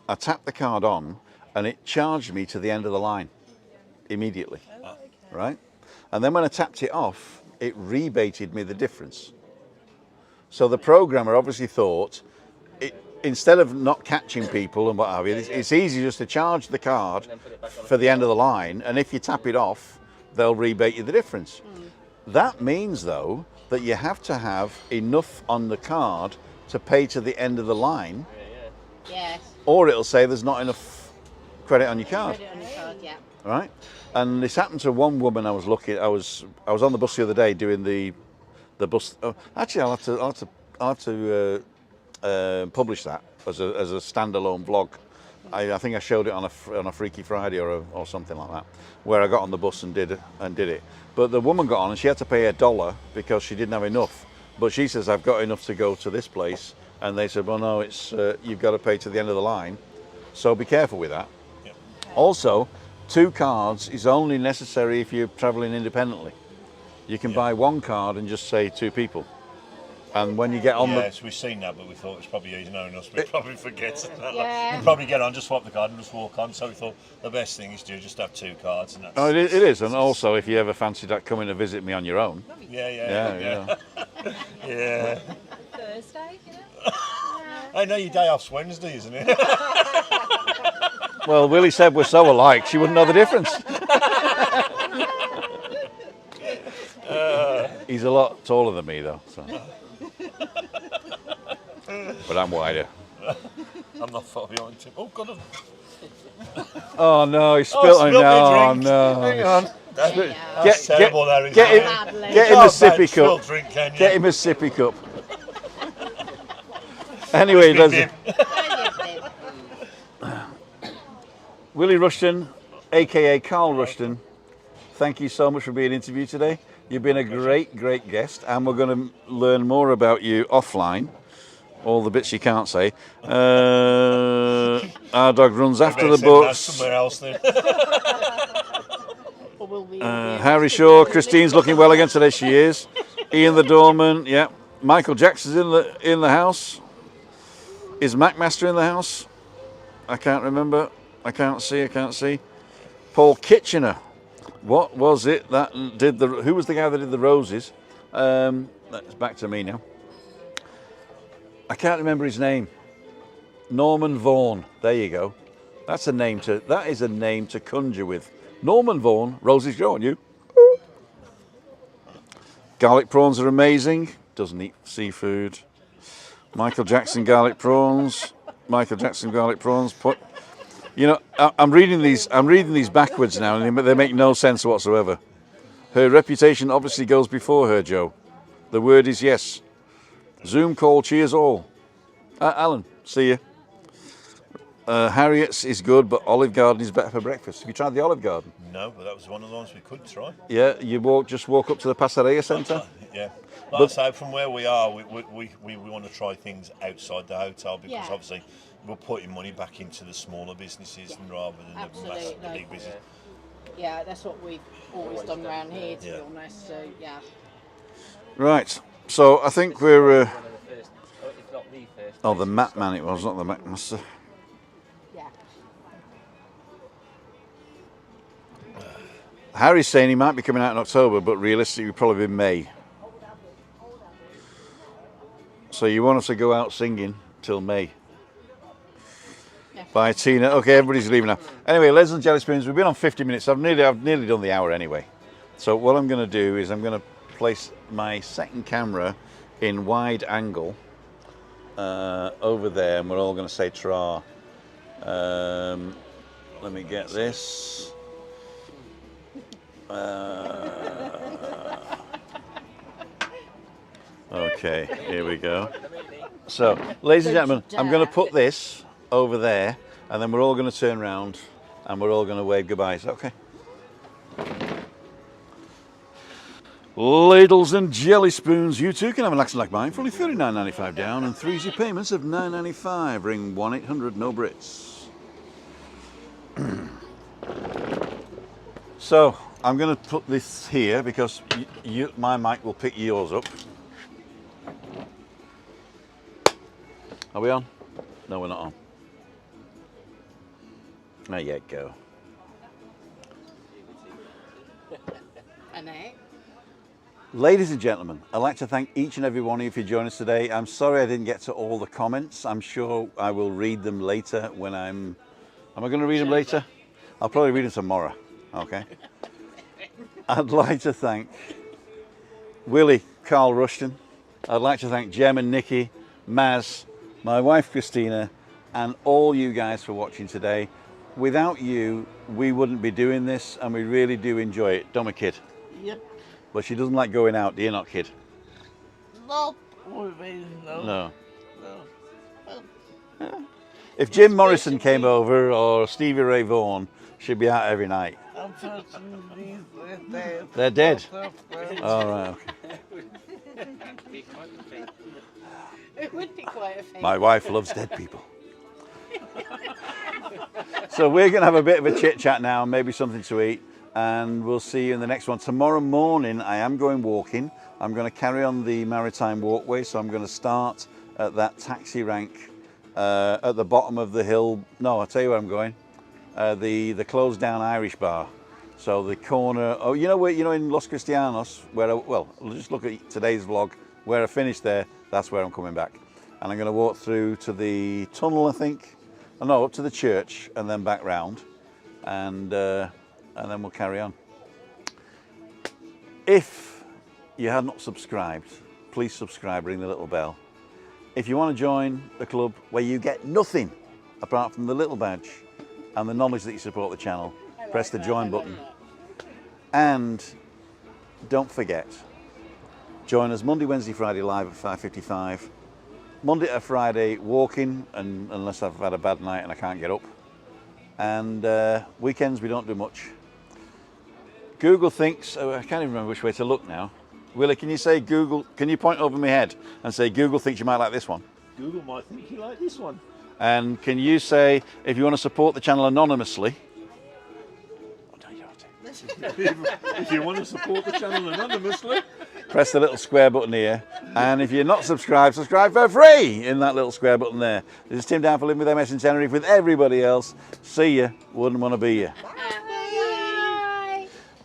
I tapped the card on, and it charged me to the end of the line immediately, right? And then when I tapped it off, it rebated me the difference. So the programmer obviously thought, instead of not catching people and what have you, it's easy just to charge the card for the end of the line, and if you tap it off, they'll rebate you the difference. That means, though, that you have to have enough on the card to pay to the end of the line, Yes. or it'll say there's not enough credit on your card. Credit on your card, yeah. Right? And this happened to one woman I was looking. I was on the bus the other day doing the bus. Oh, actually, I'll have to publish that as a standalone vlog. I think I showed it on a Freaky Friday or something like that, where I got on the bus and did it. But the woman got on and she had to pay $1 because she didn't have enough. But she says, I've got enough to go to this place, and they said, well, no, it's you've got to pay to the end of the line. So be careful with that. Yep. Also, 2 cards is only necessary if you're travelling independently. You can buy 1 card and just say 2 people. And when you get on Yes, we've seen that, but we thought it's probably easy knowing us. We probably forget. Yeah. You probably get on, just swap the card and just walk on. So we thought the best thing is to just have 2 cards. And that's, it is. And also, if you ever fancy that coming to visit me on your own. Yeah. Yeah. Thursday, you know? I know your day off's Wednesday, isn't it? Well, Willie said we're so alike, she wouldn't know the difference. He's a lot taller than me, though. So. But I'm wider. I'm not far behind him. Oh, God. Oh, no, he spilled him now. Oh, no. Hang on. That's Get terrible, that is. get him a sippy cup. Drink, can you? Get him a sippy cup. Anyway, Willie Rushton, aka Carl Rushton, thank you so much for being interviewed today. You've been a great guest, and we're going to learn more about you offline. All the bits you can't say. Our dog runs after the bus. Somewhere else then. Harry Shaw, Christine's looking well again today. She is. Ian the doorman. Yeah. Michael Jackson's in the house. Is Macmaster in the house? I can't remember. I can't see. Paul Kitchener. What was it that did who was the guy that did the roses? That's back to me now. I can't remember his name. Norman Vaughan. There you go. That is a name to conjure with. Norman Vaughan, roses grow on you. Garlic prawns are amazing. Doesn't eat seafood. Michael Jackson garlic prawns. You know, I'm reading these backwards now, and they make no sense whatsoever. Her reputation obviously goes before her, Joe. The word is yes. Zoom call, cheers all. Alan, see you. Harriet's is good, but Olive Garden is better for breakfast. Have you tried the Olive Garden? No, but that was one of the ones we could try. Yeah, you just walk up to the Passeria Centre. Yeah. Like I say, from where we are, we want to try things outside the hotel because obviously we're putting money back into the smaller businesses and rather than the massive, the big business. Yeah, that's what we've always done around here, to be honest. So yeah. Right. So I think we're. One of the first, if not the first. Oh, the Map Man it was, not the Mac Master. Yeah. Harry's saying he might be coming out in October, but realistically, it'll probably be May. So you want us to go out singing till May? By Tina. Okay, everybody's leaving now. Anyway, ladies and jelly spoons, we've been on 50 minutes. I've nearly done the hour anyway. So what I'm going to do is I'm going to place my second camera in wide angle over there, and we're all going to say tra. Let me get this. Okay, here we go. So, ladies and gentlemen, I'm going to put this over there, and then we're all going to turn around and we're all going to wave goodbye. Is that okay? Ladles and jelly spoons, you too can have an accent like mine for only $39.95 down and 3 easy payments of $9.95. Ring 1-800-NO-BRITS. So, I'm going to put this here because my mic will pick yours up. Are we on? No, we're not on. There you go. Ladies and gentlemen, I'd like to thank each and every one of you for joining us today. I'm sorry I didn't get to all the comments. I'm sure I will read them later when am I going to read them later? I'll probably read them tomorrow, okay? I'd like to thank Willy, Carl Rushton. I'd like to thank Jem and Nikki, Maz, my wife Christina, and all you guys for watching today. Without you, we wouldn't be doing this, and we really do enjoy it. Don't we, kid? Yep. But she doesn't like going out, do you not, kid? No. No. No. If Jim Morrison came over or Stevie Ray Vaughan, she'd be out every night. Unfortunately, they're dead. They're dead? Oh, All right, okay. It would be quite a thing. My wife loves dead people. So we're going to have a bit of a chit chat now, maybe something to eat, and we'll see you in the next one. Tomorrow morning I am going walking. I'm going to carry on the Maritime Walkway, so I'm going to start at that taxi rank at the bottom of the hill. No, I'll tell you where I'm going. The closed down Irish bar. So the corner, oh, you know in Los Cristianos, well, just look at today's vlog, where I finished there, that's where I'm coming back. And I'm going to walk through to the tunnel, I think. Oh, no, up to the church and then back round. And then we'll carry on. If you have not subscribed, please subscribe, ring the little bell. If you want to join the club where you get nothing apart from the little badge and the knowledge that you support the channel, press the join button. And don't forget, join us Monday, Wednesday, Friday live at 5:55. Monday to Friday walking, and unless I've had a bad night and I can't get up. And weekends we don't do much. Google thinks, I can't even remember which way to look now. Willie, can you say Google, can you point over my head and say Google thinks you might like this one? Google might think you like this one. And can you say, if you want to support the channel anonymously, If you want to support the channel anonymously, press the little square button here. And if you're not subscribed, subscribe for free in that little square button there. This is Tim down for Living with MS in Tenerife with everybody else. See ya, wouldn't want to be ya.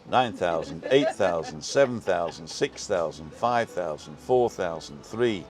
9,000, 8,000, 7,000, 6,000, 5,000, 4,000, 3.